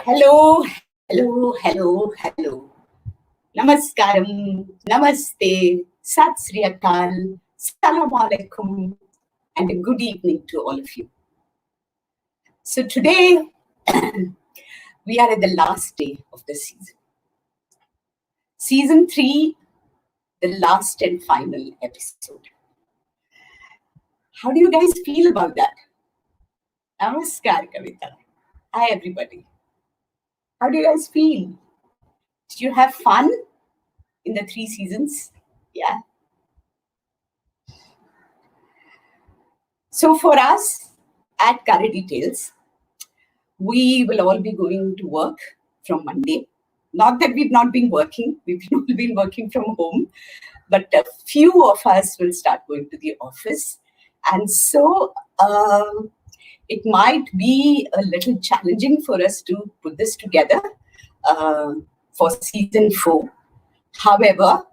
Hello, hello, hello, hello. Namaskaram, namaste, Sat Sri Akal, Salam Alaikum, and a good evening to all of you. So today, we are at the last day of the season. Season 3, the last and final episode. How do you guys feel about that? Namaskar, Kavita. Hi, everybody. How do you guys feel? Did you have fun in the 3 seasons? Yeah. So for us at Curry Details, we will all be going to work from Monday. Not that we've not been working, we've all been working from home, but a few of us will start going to the office. And so it might be a little challenging for us to put this together for season 4. However,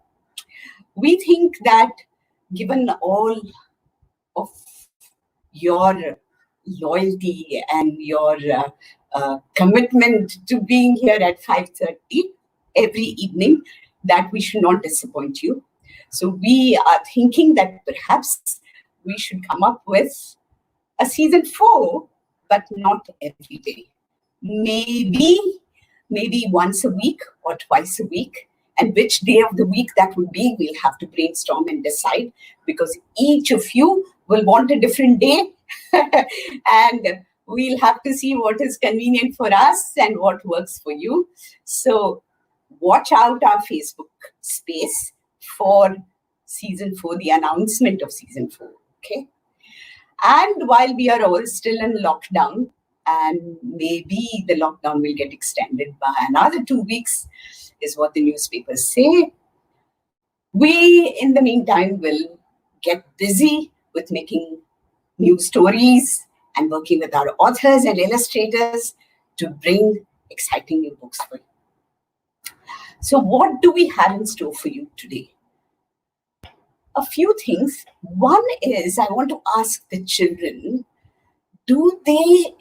we think that given all of your loyalty and your commitment to being here at 5:30 every evening, that we should not disappoint you. So we are thinking that perhaps we should come up with a season 4, but not every day. Maybe once a week or twice a week. And which day of the week that would be, we'll have to brainstorm and decide, because each of you will want a different day. And we'll have to see what is convenient for us and what works for you. So watch out our Facebook space for season 4, the announcement of season 4. Okay. And while we are all still in lockdown, and maybe the lockdown will get extended by another 2 weeks, is what the newspapers say, we, in the meantime, will get busy with making new stories and working with our authors and illustrators to bring exciting new books for you. So what do we have in store for you today? A few things. One is, I want to ask the children, do they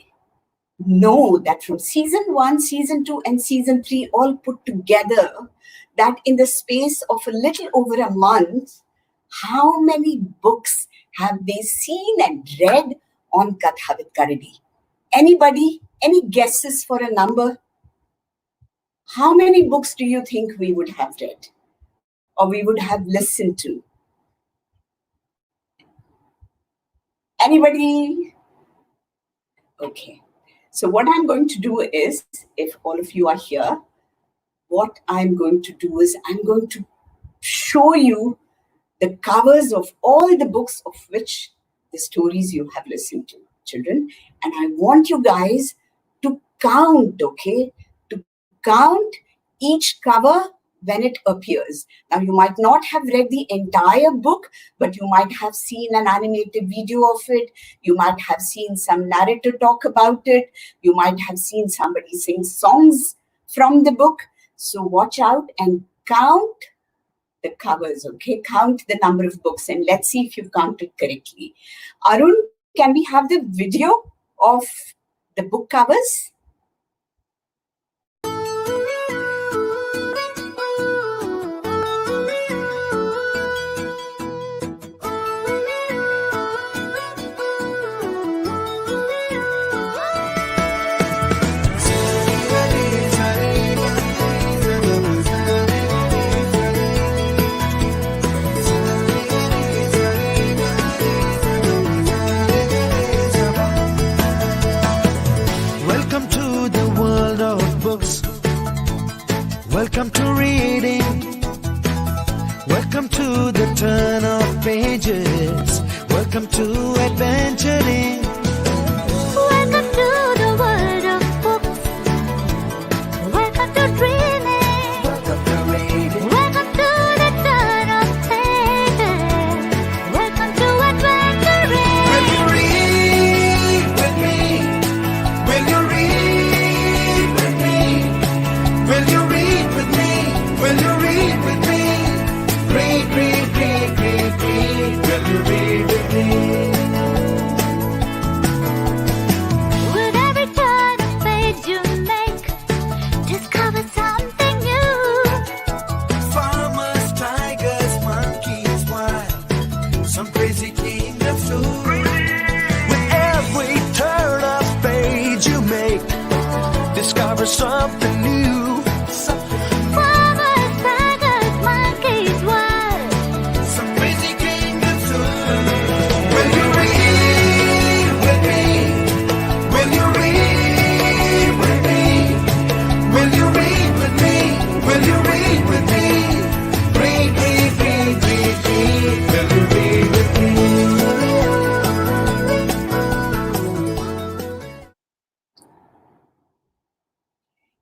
know that from season 1, season 2, and season 3 all put together, that in the space of a little over a month, how many books have they seen and read on Katha with Karidi? Anybody? Any guesses for a number? How many books do you think we would have read or we would have listened to? Anybody? Okay. So what I'm going to do is, if all of you are here, what I'm going to do is I'm going to show you the covers of all the books of which the stories you have listened to, children. And I want you guys to count, okay? To count each cover when it appears. Now, you might not have read the entire book, but you might have seen an animated video of it. You might have seen some narrator talk about it. You might have seen somebody sing songs from the book. So watch out and count the covers, okay? Count the number of books and let's see if you've counted correctly. Arun, can we have the video of the book covers? discover something new. Farmers, tigers, monkeys, what? Some crazy kingdoms soon. Will you read with me? Will you read with me? Will you read with me? Will you read with me? Read, read, read, read, read. Will you read with me?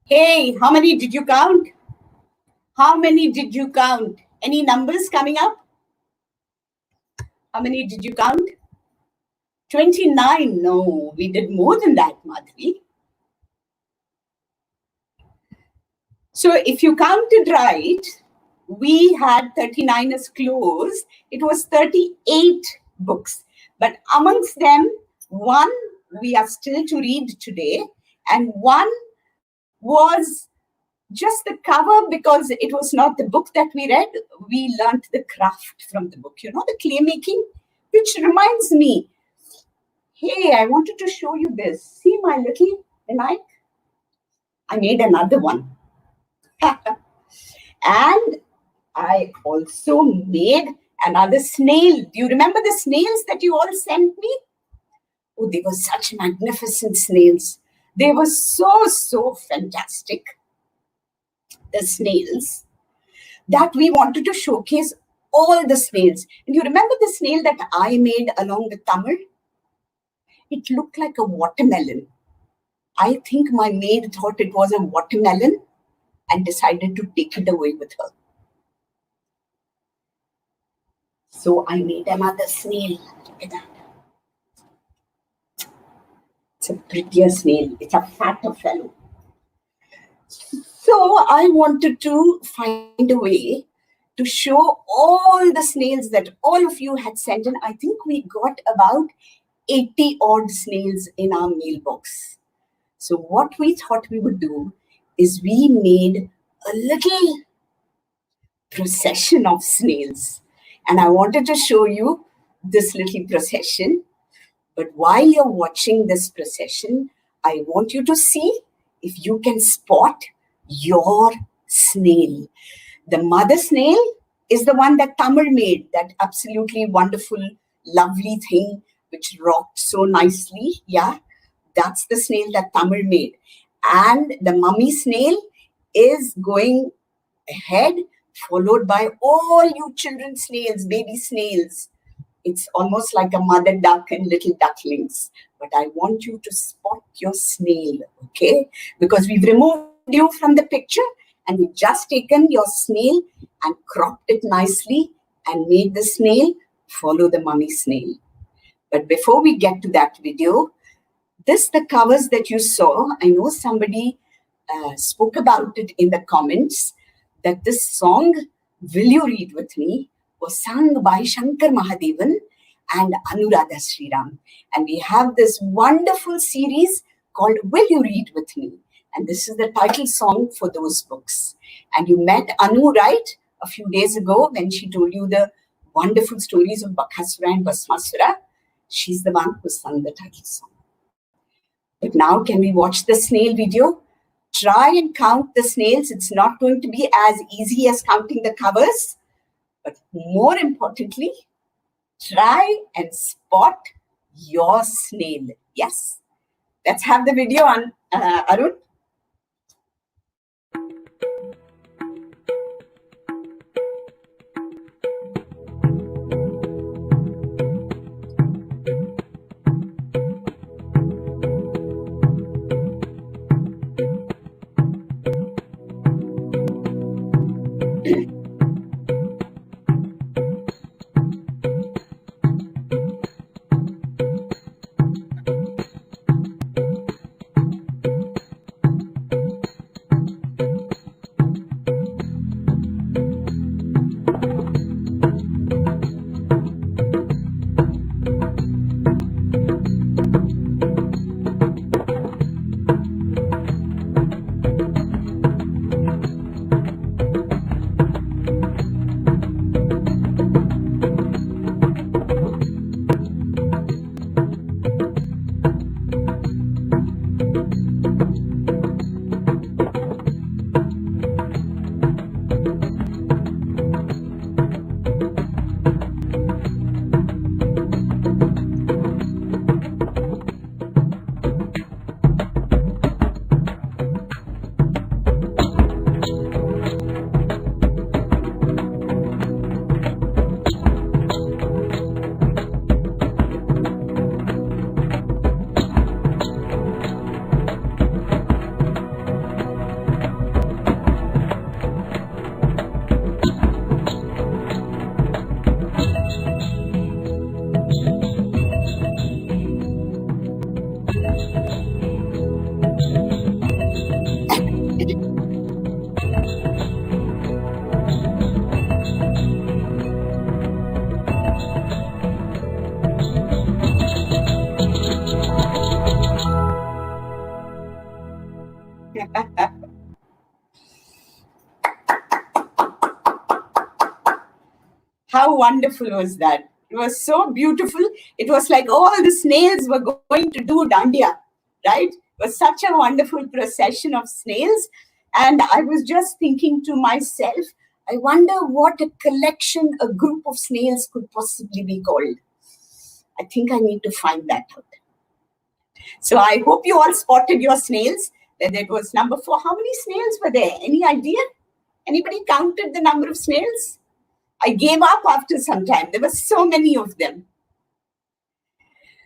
Hey, how many did you count? How many did you count? Any numbers coming up? How many did you count? 29. No, we did more than that, Madhuri. So if you counted right, we had 39 as close. It was 38 books. But amongst them, one we are still to read today, and one was just the cover because it was not the book that we read. We learnt the craft from the book, the clay making, which reminds me, hey, I wanted to show you this. See my little Vinayak? I made another one. And I also made another snail. Do you remember the snails that you all sent me? Oh, they were such magnificent snails. They were so fantastic, the snails, that we wanted to showcase all the snails. And you remember the snail that I made along with Tamil? It looked like a watermelon. I think my maid thought it was a watermelon and decided to take it away with her. So I made another snail. Look at that. It's a prettier snail. It's a fatter fellow. So I wanted to find a way to show all the snails that all of you had sent in. I think we got about 80 odd snails in our mailbox. So what we thought we would do is we made a little procession of snails. And I wanted to show you this little procession. But while you're watching this procession, I want you to see if you can spot your snail. The mother snail is the one that Tamil made, that absolutely wonderful, lovely thing which rocked so nicely. Yeah, that's the snail that Tamil made. And the mummy snail is going ahead, followed by all you children snails, baby snails. It's almost like a mother duck and little ducklings. But I want you to spot your snail, okay? Because we've removed you from the picture and we've just taken your snail and cropped it nicely and made the snail follow the mummy snail. But before we get to that video, the covers that you saw, I know somebody spoke about it in the comments, that this song, Will You Read With Me, was sung by Shankar Mahadevan and Anuradha Sriram. And we have this wonderful series called Will You Read With Me? And this is the title song for those books. And you met Anu, right, a few days ago when she told you the wonderful stories of Bakasura and Basmasura. She's the one who sung the title song. But now can we watch the snail video? Try and count the snails. It's not going to be as easy as counting the covers. But more importantly, try and spot your snail. Yes. Let's have the video on Arun. How wonderful was that? It was so beautiful. It was like all the snails were going to do dandiya, right? It was such a wonderful procession of snails. And I was just thinking to myself, I wonder what a collection, a group of snails could possibly be called. I think I need to find that out. So I hope you all spotted your snails. That it was number 4. How many snails were there? Any idea? Anybody counted the number of snails? I gave up after some time. There were so many of them.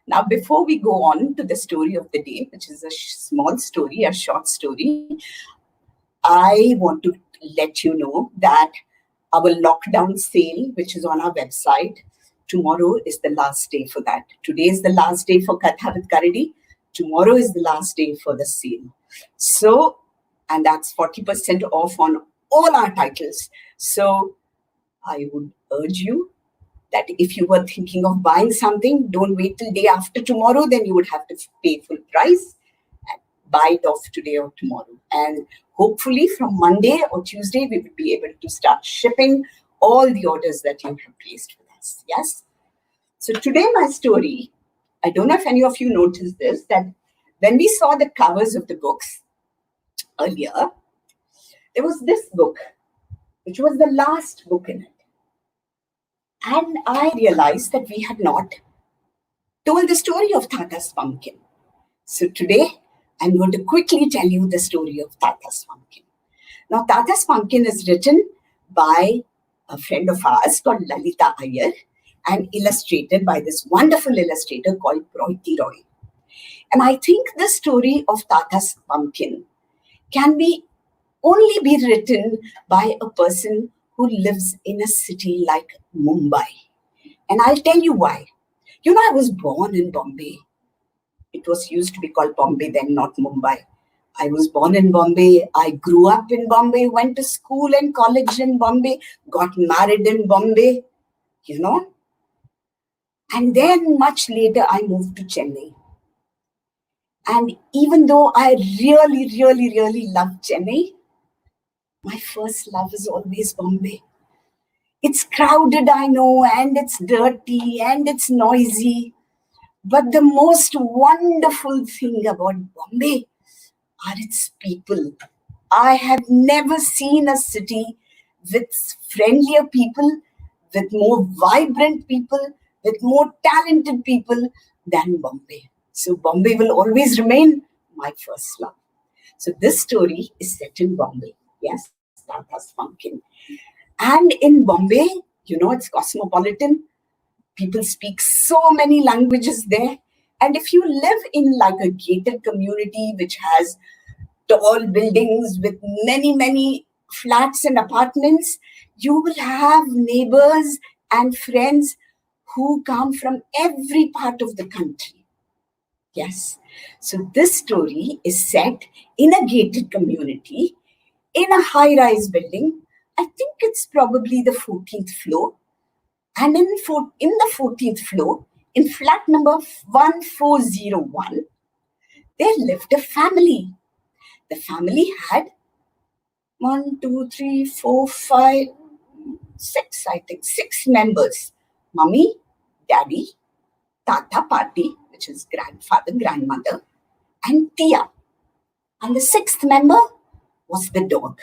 Now, before we go on to the story of the day, which is a small story, a short story, I want to let you know that our lockdown sale, which is on our website, tomorrow is the last day for that. Today is the last day for Katha with Karadi. Tomorrow is the last day for the sale. So, and that's 40% off on all our titles. So, I would urge you that if you were thinking of buying something, don't wait till day after tomorrow, then you would have to pay full price and buy it off today or tomorrow. And hopefully from Monday or Tuesday, we will be able to start shipping all the orders that you have placed with us. Yes? So today my story, I don't know if any of you noticed this, that when we saw the covers of the books earlier, there was this book, which was the last book in it. And I realized that we had not told the story of Tata's pumpkin. So today, I'm going to quickly tell you the story of Tata's pumpkin. Now, Tata's pumpkin is written by a friend of ours called Lalita Iyer and illustrated by this wonderful illustrator called Proiti Roy. And I think the story of Tata's pumpkin can only be written by a person who lives in a city like Mumbai. And I'll tell you why. You know, I was born in Bombay. It was used to be called Bombay then, not Mumbai. I was born in Bombay. I grew up in Bombay, went to school and college in Bombay, got married in Bombay, you know. And then much later, I moved to Chennai. And even though I really, really, really love Chennai, my first love is always Bombay. It's crowded, I know, and it's dirty and it's noisy. But the most wonderful thing about Bombay are its people. I have never seen a city with friendlier people, with more vibrant people, with more talented people than Bombay. So Bombay will always remain my first love. So this story is set in Bombay. Yes, Tata's pumpkin. And in Bombay, you know, it's cosmopolitan. People speak so many languages there. And if you live in like a gated community which has tall buildings with many, many flats and apartments, you will have neighbors and friends who come from every part of the country. Yes. So this story is set in a gated community in a high-rise building. I think it's probably the 14th floor. And in the 14th floor, in flat number 1401, there lived a family. The family had 6 members. Mummy, Daddy, Tata, Pati, which is grandfather, grandmother, and Tia. And the 6th member was the dog.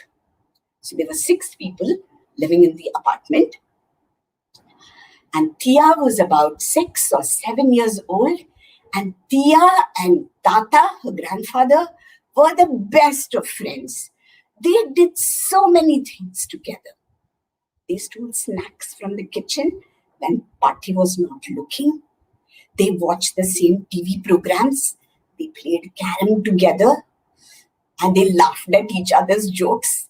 So there were 6 people living in the apartment. And Tia was about 6 or 7 years old. And Tia and Tata, her grandfather, were the best of friends. They did so many things together. They stole snacks from the kitchen when Pati was not looking. They watched the same TV programs. They played carom together. And they laughed at each other's jokes.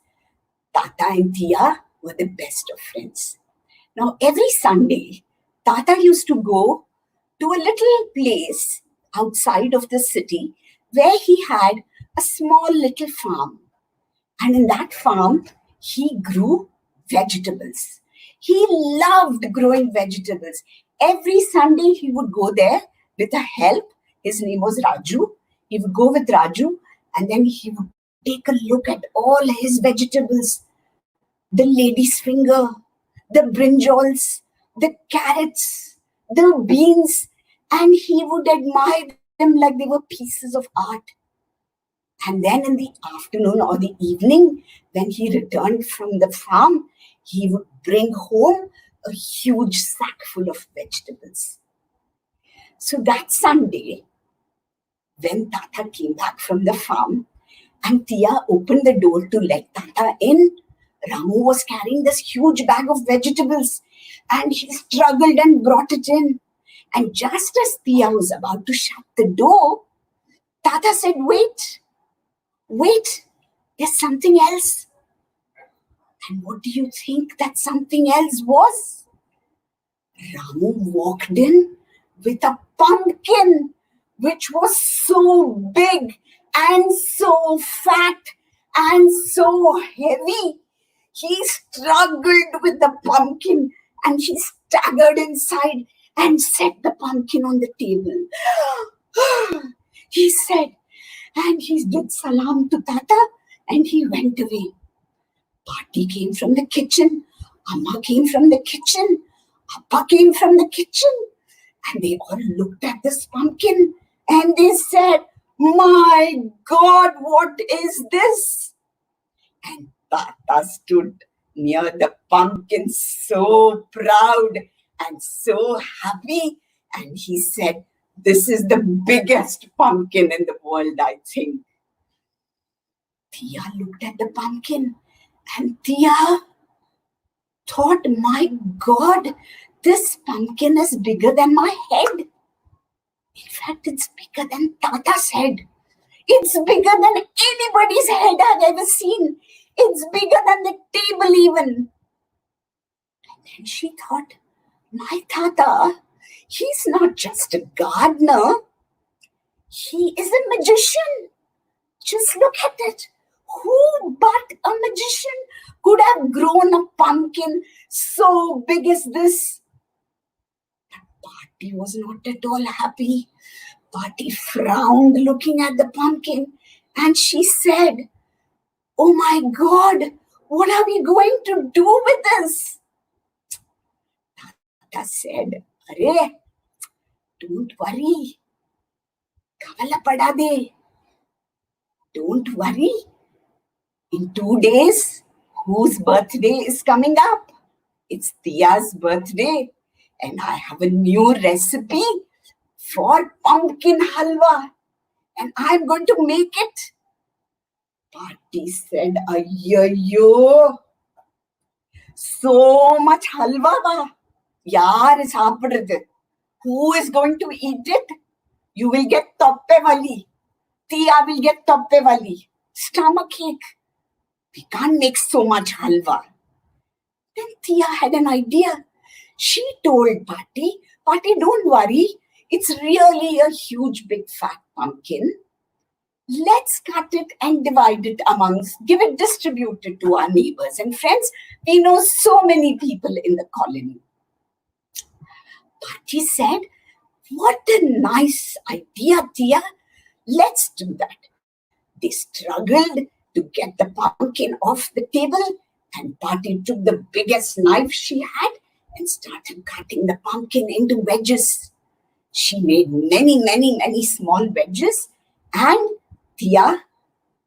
Tata and Tia were the best of friends. Now, every Sunday, Tata used to go to a little place outside of the city where he had a small little farm. And in that farm, he grew vegetables. He loved growing vegetables. Every Sunday, he would go there with a help. His name was Raju. He would go with Raju, and then he would take a look at all his vegetables, the lady's finger, the brinjals, the carrots, the beans, and he would admire them like they were pieces of art. And then in the afternoon or the evening, when he returned from the farm, he would bring home a huge sack full of vegetables. So that Sunday, when Tata came back from the farm and Tia opened the door to let Tata in, Ramu was carrying this huge bag of vegetables and he struggled and brought it in. And just as Tia was about to shut the door, Tata said, wait, there's something else. And what do you think that something else was? Ramu walked in with a pumpkin, which was so big and so fat and so heavy. He struggled with the pumpkin and he staggered inside and set the pumpkin on the table. He said, and he did salam to Tata and he went away. Party came from the kitchen, Amma came from the kitchen, Appa came from the kitchen, and they all looked at this pumpkin and they said, "My God, what is this?" And Tata stood near the pumpkin so proud and so happy, and he said, "This is the biggest pumpkin in the world, I think." Tia looked at the pumpkin and Tia thought, "My God, this pumpkin is bigger than my head. In fact, it's bigger than Tata's head. It's bigger than anybody's head I've ever seen. It's bigger than the table even." And then she thought, "My Tata, he's not just a gardener. He is a magician. Just look at it. Who but a magician could have grown a pumpkin so big as this?" But Party was not at all happy. Party frowned looking at the pumpkin and she said, "Oh my God, what are we going to do with this?" Tata said, "Arey, don't worry. Kavala pada de. Don't worry. In 2 days, whose birthday is coming up? It's Tia's birthday, and I have a new recipe for pumpkin halwa, and I'm going to make it." Party said, "Ayyo, so much halwa ba. Yaar is happening. Who is going to eat it? You will get toppe wali. Tia will get toppe wali. Stomachache. We can't make so much halwa." Then Tia had an idea. She told Party, "Party, don't worry. It's really a huge, big, fat pumpkin. Let's cut it and divide it give it, distribute it to our neighbors and friends. We know so many people in the colony." Party said, "What a nice idea, Tia. Let's do that." They struggled to get the pumpkin off the table, and Party took the biggest knife she had and started cutting the pumpkin into wedges. She made many, many, many small wedges, and Tia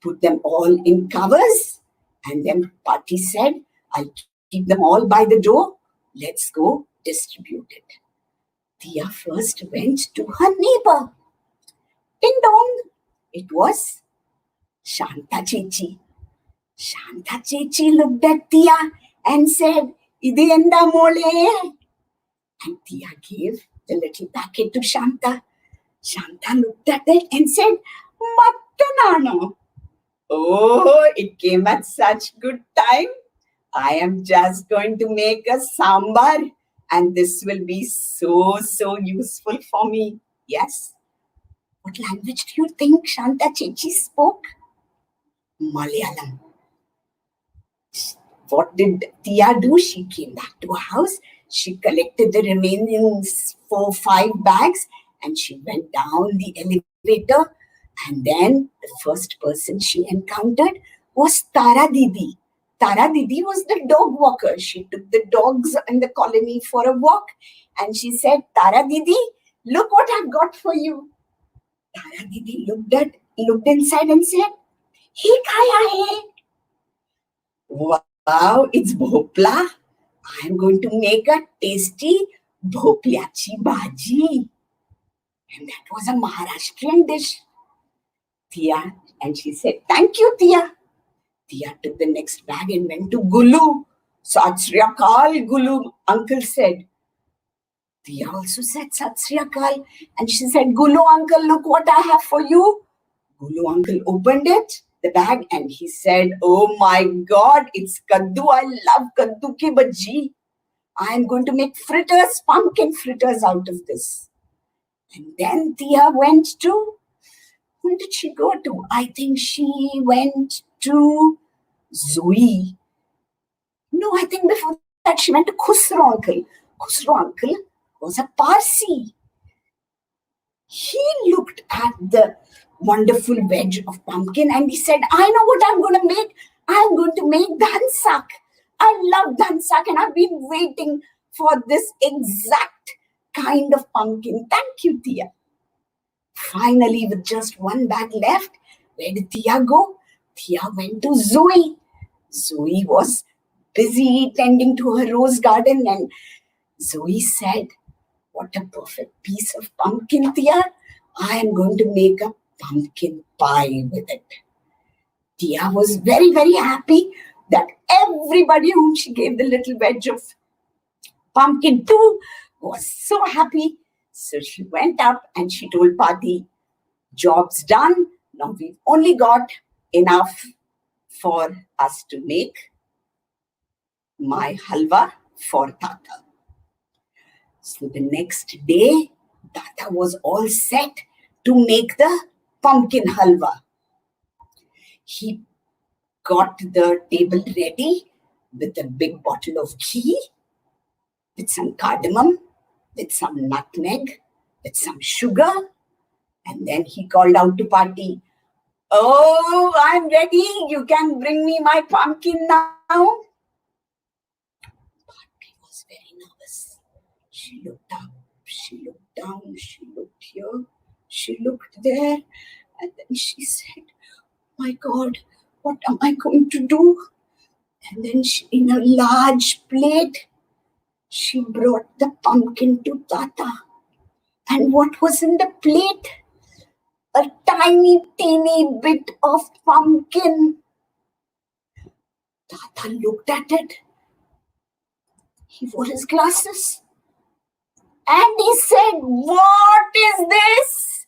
put them all in covers. And then Party said, "I'll keep them all by the door. Let's go distribute it." Tia first went to her neighbor. Ding dong! It was Shanta Chechi. Shanta Chechi looked at Tia and said, "Idi enda mole." And Tia gave the little packet to Shanta. Shanta looked at it and said, "Mattanano. Oh, it came at such good time. I am just going to make a sambar and this will be so useful for me." Yes, What language do you think Shanta Chechi spoke? Malayalam. What did Tia do? She came back to her house. She collected the remaining 4-5 bags and she went down the elevator. And then the first person she encountered was Tara Didi. Tara Didi was the dog walker. She took the dogs in the colony for a walk and she said, Tara Didi, look what I've got for you. Tara Didi looked inside and said, "He kaya hai." Wow, it's bhopla. I'm going to make a tasty bhoplachi bhaji. And that was a Maharashtrian dish. Tia, and she said, "Thank you, Tia." Tia took the next bag and went to Gulu. Sat Sri Akal, Gulu, uncle said. Tia also said Sat Sri Akal. And she said, "Gulu uncle, look what I have for you." Gulu uncle opened it, the bag, and he said, "Oh my God, it's kaddu. I love kaddu ke bhaji. I am going to make fritters, pumpkin fritters out of this." And then Tia went to, where did she go to? I think she went to Zoe. No, I think before that she went to Khusro uncle. Khusro uncle was a Parsi. He looked at the wonderful veg of pumpkin and he said, "I know what I'm going to make. I'm going to make dhansak. I love dhansak and I've been waiting for this exact kind of pumpkin. Thank you, Tia." Finally, with just one bag left, where did Tia go? Tia went to Zoe. Zoe was busy tending to her rose garden and Zoe said, "What a perfect piece of pumpkin, Tia. I am going to make a pumpkin pie with it." Tia was very, very happy that everybody whom she gave the little wedge of pumpkin to was so happy. So she went up and she told Pati, "Job's done. Now we've only got enough for us to make my halwa for Tata." So the next day, Tata was all set to make the pumpkin halwa. He got the table ready with a big bottle of ghee, with some cardamom, with some nutmeg, with some sugar. And then he called out to Pati, "Oh, I'm ready. You can bring me my pumpkin now." Pati was very nervous. She looked up, she looked down, she looked here, she looked there. And then she said, "My God, what am I going to do?" And then she, in a large plate, she brought the pumpkin to Tata. And what was in the plate? A tiny, teeny bit of pumpkin. Tata looked at it. He wore his glasses. And he said, "What is this?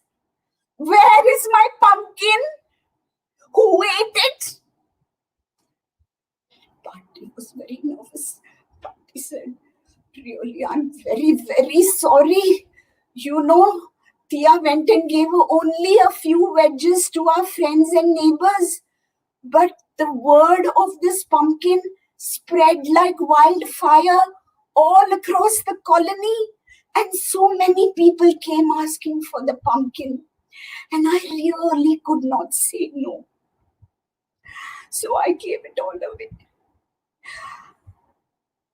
Where is my pumpkin? Who ate it?" Pati was very nervous. Pati said, "Really, I'm very, very sorry. You know, Tia went and gave only a few wedges to our friends and neighbors. But the word of this pumpkin spread like wildfire all across the colony. And so many people came asking for the pumpkin. And I really could not say no. So I gave it all away."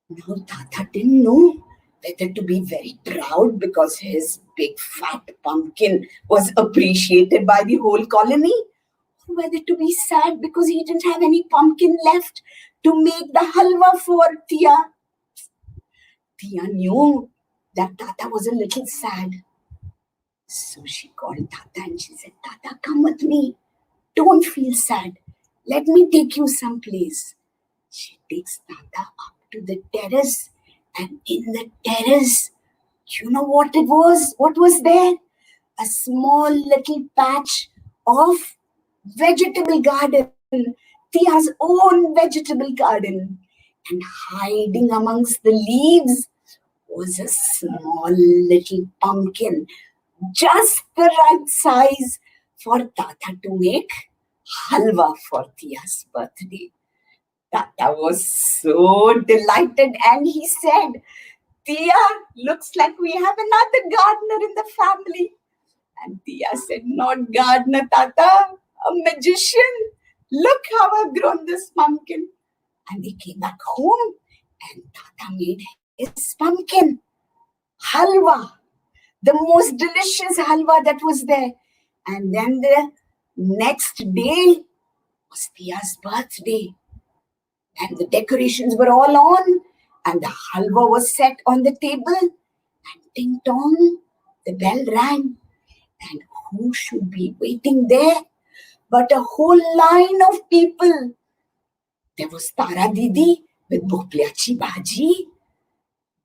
Now Tata didn't know whether to be very proud because his big fat pumpkin was appreciated by the whole colony, or whether to be sad because he didn't have any pumpkin left to make the halwa for Tia. Tia knew that Tata was a little sad. So she called Tata and she said, "Tata, come with me. Don't feel sad. Let me take you someplace." She takes Tata up to the terrace, and in the terrace, you know what it was? What was there? A small little patch of vegetable garden, Tia's own vegetable garden. And hiding amongst the leaves was a small little pumpkin just the right size for Tata to make halwa for Tia's birthday. Tata was so delighted and he said, Tia, looks like we have another gardener in the family. And Tia said, not gardener, Tata, a magician. Look how I've grown this pumpkin. And they came back home and Tata made his pumpkin halwa, the most delicious halwa that was there. And then the next day was Tia's birthday. And the decorations were all on. And the halwa was set on the table. And ding dong, the bell rang. And who should be waiting there but a whole line of people? There was Tara Didi with bhoplachi bhaji.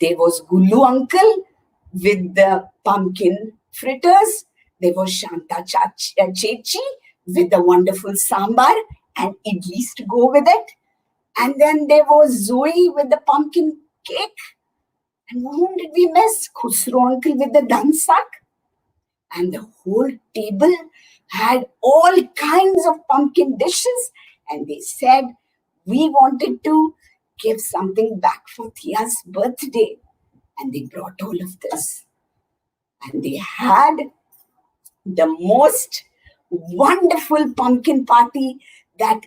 There was Gullu uncle with the pumpkin fritters. There was Shanta Chechi with the wonderful sambar and idlis to go with it. And then there was Zoe with the pumpkin cake. And whom did we miss? Khusro uncle with the dansak. And the whole table had all kinds of pumpkin dishes. And they said, we wanted to give something back for Tia's birthday. And they brought all of this. And they had the most wonderful pumpkin party that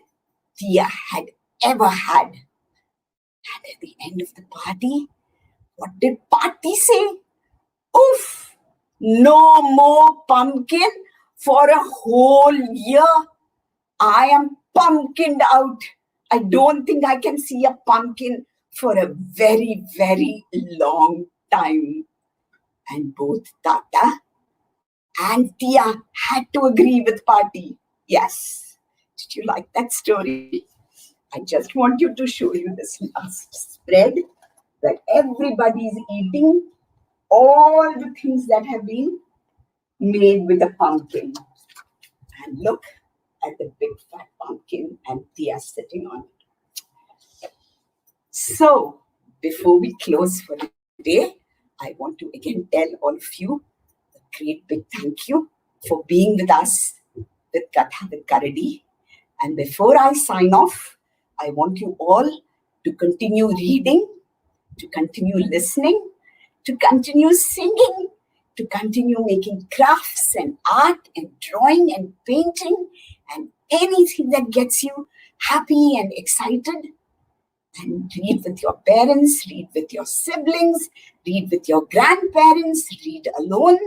Tia had ever had. And at the end of the party, what did Party say? Oof! No more pumpkin for a whole year. I am pumpkined out. I don't think I can see a pumpkin for a very, very long time. And both Tata and Tia had to agree with Party. Yes. Did you like that story? I just want you to show you this last spread where everybody is eating all the things that have been made with a pumpkin. And look at the big fat pumpkin and Tia sitting on it. So, before we close for the day, I want to again tell all of you a great big thank you for being with us with Katha with Karadi. And before I sign off, I want you all to continue reading, to continue listening, to continue singing, to continue making crafts and art and drawing and painting and anything that gets you happy and excited. And read with your parents, read with your siblings, read with your grandparents, read alone.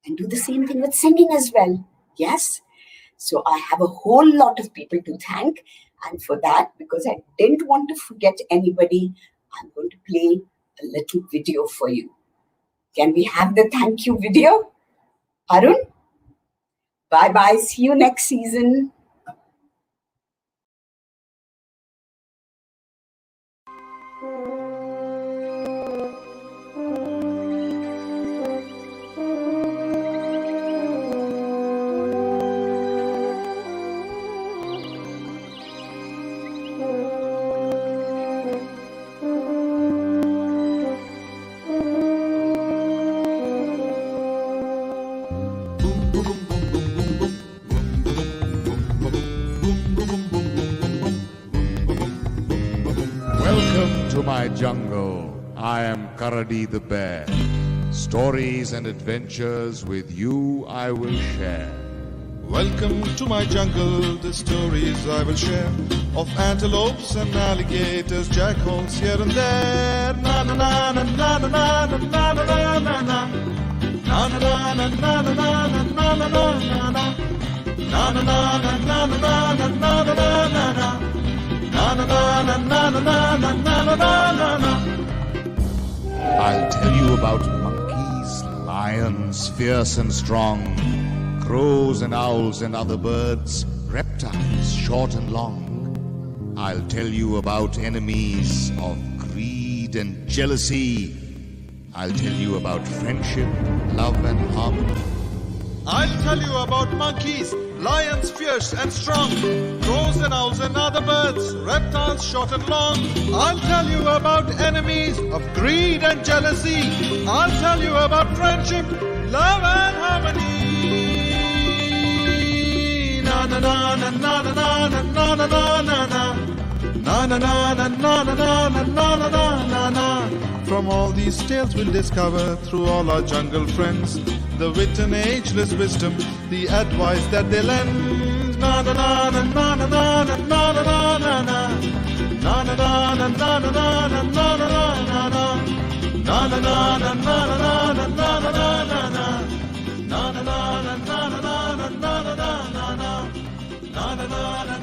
And do the same thing with singing as well. Yes? So I have a whole lot of people to thank. And for that, because I didn't want to forget anybody, I'm going to play a little video for you. Can we have the thank you video? Arun? Bye-bye. See you next season. Welcome to my jungle. I am Karadi the bear. Stories and adventures with you I will share. Welcome to my jungle, the stories I will share of antelopes and alligators, jackals here and there. Na na na na na na na na na na na na. Na na na na na na na na na na na. Na na na na na na na na na na na. Na na na na na na na na na na. I'll tell you about monkeys, lions, fierce and strong, crows and owls and other birds, reptiles, short and long. I'll tell you about enemies of greed and jealousy. I'll tell you about friendship, love and harmony. I'll tell you about monkeys, lions fierce and strong, crows and owls and other birds, reptiles short and long. I'll tell you about enemies of greed and jealousy. I'll tell you about friendship, love and harmony. Na na na na na na na na na na na na. Na na na na na na na na na na na na. From all these tales we'll discover through all our jungle friends the wit and ageless wisdom, the advice that they lend. Na na na na na na na na na na na na. Na na na na na na na na na na na. Na na na na na na na na na na na. Na na na na na na na na na na. Na na na na